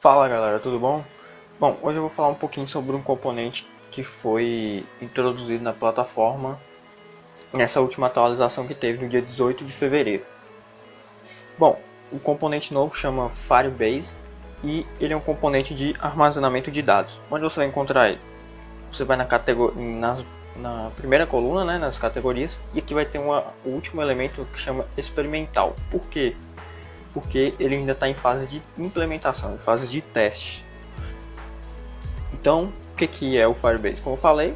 Fala galera, tudo bom? Bom, hoje eu vou falar um pouquinho sobre um componente que foi introduzido na plataforma nessa última atualização que teve no dia 18 de fevereiro. Bom, o componente novo chama Firebase e ele é um componente de armazenamento de dados. Onde você vai encontrar ele? Você vai na primeira coluna, né, nas categorias, e aqui vai ter o último elemento que chama experimental. Por quê? Porque ele ainda está em fase de implementação, em fase de teste. Então, o que é o Firebase? Como eu falei,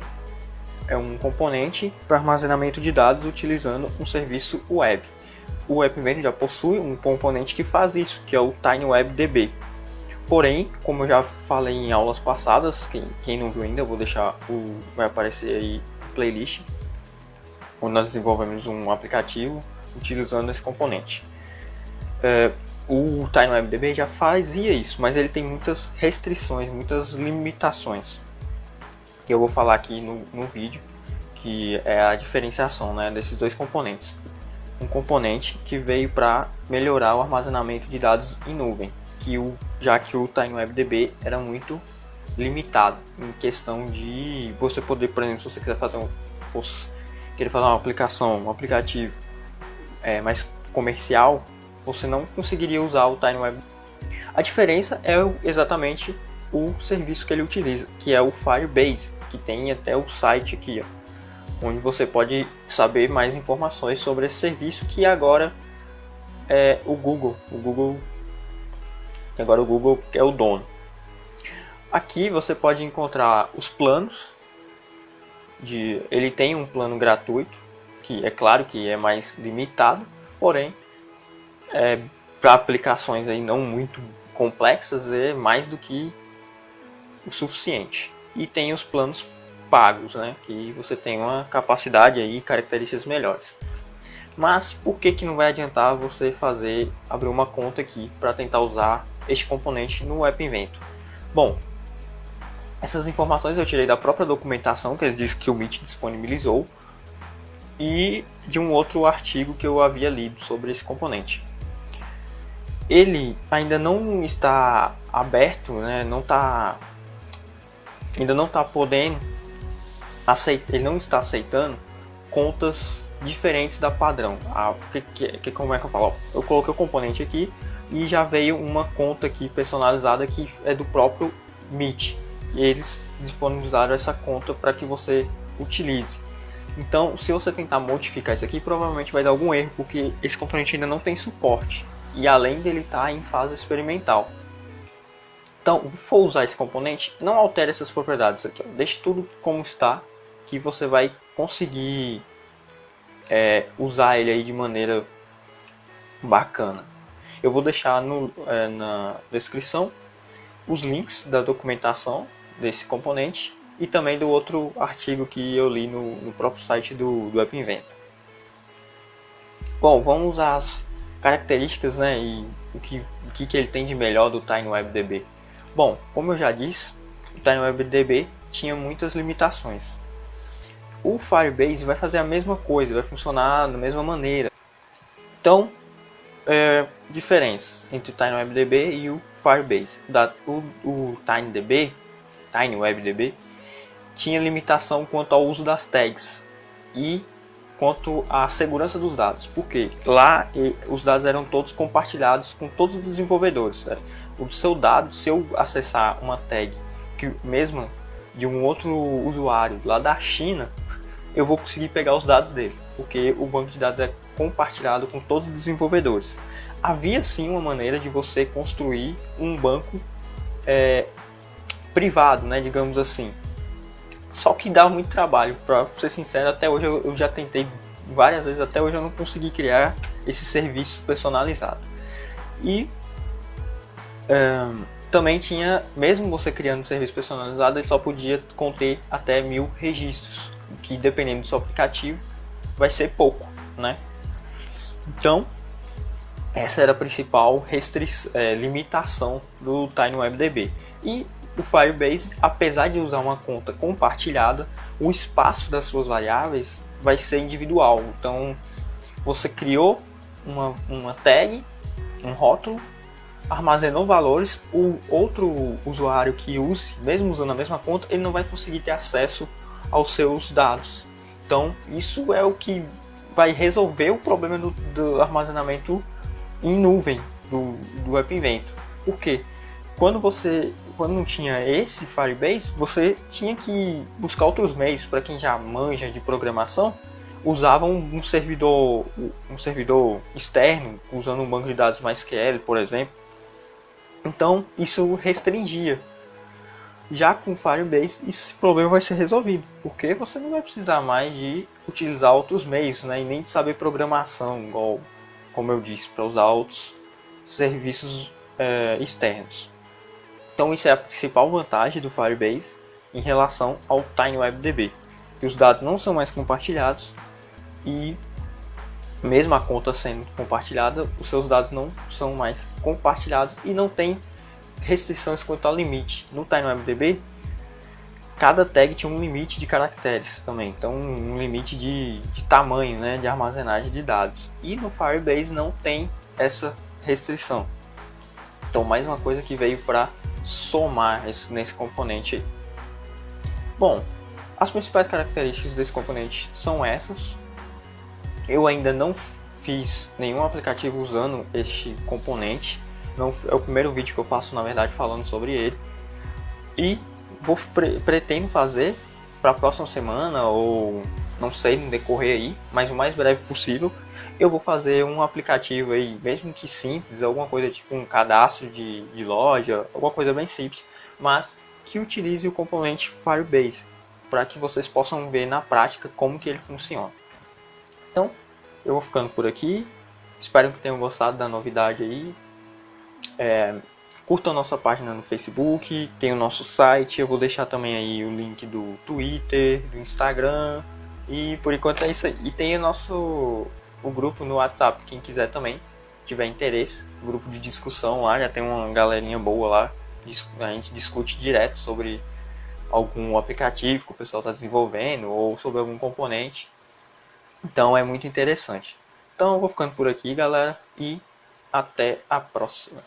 é um componente para armazenamento de dados utilizando um serviço web. O App Inventor já possui um componente que faz isso, que é o TinyWebDB. Porém, como eu já falei em aulas passadas, quem não viu ainda, eu vou deixar vai aparecer aí a playlist, onde nós desenvolvemos um aplicativo utilizando esse componente. O TinyWebDB já fazia isso, mas ele tem muitas restrições, muitas limitações. Que eu vou falar aqui no vídeo, que é a diferenciação, né, desses dois componentes. Um componente que veio para melhorar o armazenamento de dados em nuvem, já que o TinyWebDB era muito limitado em questão de você poder, por exemplo, se você quiser querer fazer uma aplicação, um aplicativo mais comercial, você não conseguiria usar o TinyWeb. A diferença é exatamente o serviço que ele utiliza, que é o Firebase, que tem até o site aqui, onde você pode saber mais informações sobre esse serviço, que agora é o Google. Agora o Google é o dono. Aqui você pode encontrar os planos. Ele tem um plano gratuito, que é claro que é mais limitado, porém para aplicações aí não muito complexas é mais do que o suficiente. E tem os planos pagos, né, que você tem uma capacidade aí e características melhores. Mas por que não vai adiantar você abrir uma conta aqui para tentar usar este componente no App Inventor? Bom, essas informações eu tirei da própria documentação que eles dizem que o Meet disponibilizou e de um outro artigo que eu havia lido sobre esse componente. Ele ainda não está aberto, né? Ainda não está podendo ele não está aceitando contas diferentes da padrão. Como é que eu falo? Eu coloquei o componente aqui e já veio uma conta aqui personalizada que é do próprio Meet. E eles disponibilizaram essa conta para que você utilize. Então, se você tentar modificar isso aqui, provavelmente vai dar algum erro, porque esse componente ainda não tem suporte. E além dele estar em fase experimental. Então, se for usar esse componente, não altere essas propriedades aqui. Deixe tudo como está, que você vai conseguir usar ele aí de maneira bacana. Eu vou deixar na descrição os links da documentação desse componente e também do outro artigo que eu li no próprio site do App Inventor. Bom, vamos às características, né, e o que ele tem de melhor do TinyWebDB. Bom, como eu já disse, o TinyWebDB tinha muitas limitações. O Firebase vai fazer a mesma coisa, vai funcionar da mesma maneira. Então, diferença entre o TinyWebDB e o Firebase. O TinyWebDB tinha limitação quanto ao uso das tags e quanto à segurança dos dados, porque lá os dados eram todos compartilhados com todos os desenvolvedores. O seu dado, se eu acessar uma tag mesmo de um outro usuário lá da China, eu vou conseguir pegar os dados dele, porque o banco de dados é compartilhado com todos os desenvolvedores. Havia sim uma maneira de você construir um banco privado, né, digamos assim. Só que dá muito trabalho, para ser sincero, até hoje eu já tentei várias vezes, até hoje eu não consegui criar esse serviço personalizado. E também tinha, mesmo você criando um serviço personalizado, ele só podia conter até 1000 registros, que dependendo do seu aplicativo vai ser pouco, né? Então, essa era a principal limitação do TinyWebDB. E o Firebase, apesar de usar uma conta compartilhada, o espaço das suas variáveis vai ser individual. Então, você criou uma tag, um rótulo, armazenou valores, o outro usuário que use, mesmo usando a mesma conta, ele não vai conseguir ter acesso aos seus dados. Então, isso é o que vai resolver o problema do armazenamento em nuvem do App Inventor. Por quê? Quando não tinha esse Firebase, você tinha que buscar outros meios. Para quem já manja de programação, usavam um servidor externo, usando um banco de dados MySQL, por exemplo. Então, isso restringia. Já com o Firebase, esse problema vai ser resolvido, porque você não vai precisar mais de utilizar outros meios, né, e nem de saber programação, igual, como eu disse, para usar outros serviços externos. Então, isso é a principal vantagem do Firebase em relação ao TinyWebDB, que os dados não são mais compartilhados e, mesmo a conta sendo compartilhada, os seus dados não são mais compartilhados e não tem restrições quanto ao limite. No TinyWebDB, cada tag tinha um limite de caracteres também, então um limite de tamanho, né, de armazenagem de dados. E no Firebase não tem essa restrição. Então, mais uma coisa que veio para somar nesse componente aí. Bom, as principais características desse componente são essas. Eu ainda não fiz nenhum aplicativo usando este componente. Não, é o primeiro vídeo que eu faço, na verdade, falando sobre ele. E pretendo fazer para a próxima semana, ou não sei, no decorrer aí, mas o mais breve possível. Eu vou fazer um aplicativo aí, mesmo que simples, alguma coisa tipo um cadastro de loja, alguma coisa bem simples, mas que utilize o componente Firebase, para que vocês possam ver na prática como que ele funciona. Então, eu vou ficando por aqui. Espero que tenham gostado da novidade aí. Curtam a nossa página no Facebook, tem o nosso site, eu vou deixar também aí o link do Twitter, do Instagram, e por enquanto é isso aí. E tem o grupo no WhatsApp, quem quiser também, tiver interesse, grupo de discussão lá, já tem uma galerinha boa lá, a gente discute direto sobre algum aplicativo que o pessoal está desenvolvendo, ou sobre algum componente, então é muito interessante. Então eu vou ficando por aqui, galera, e até a próxima.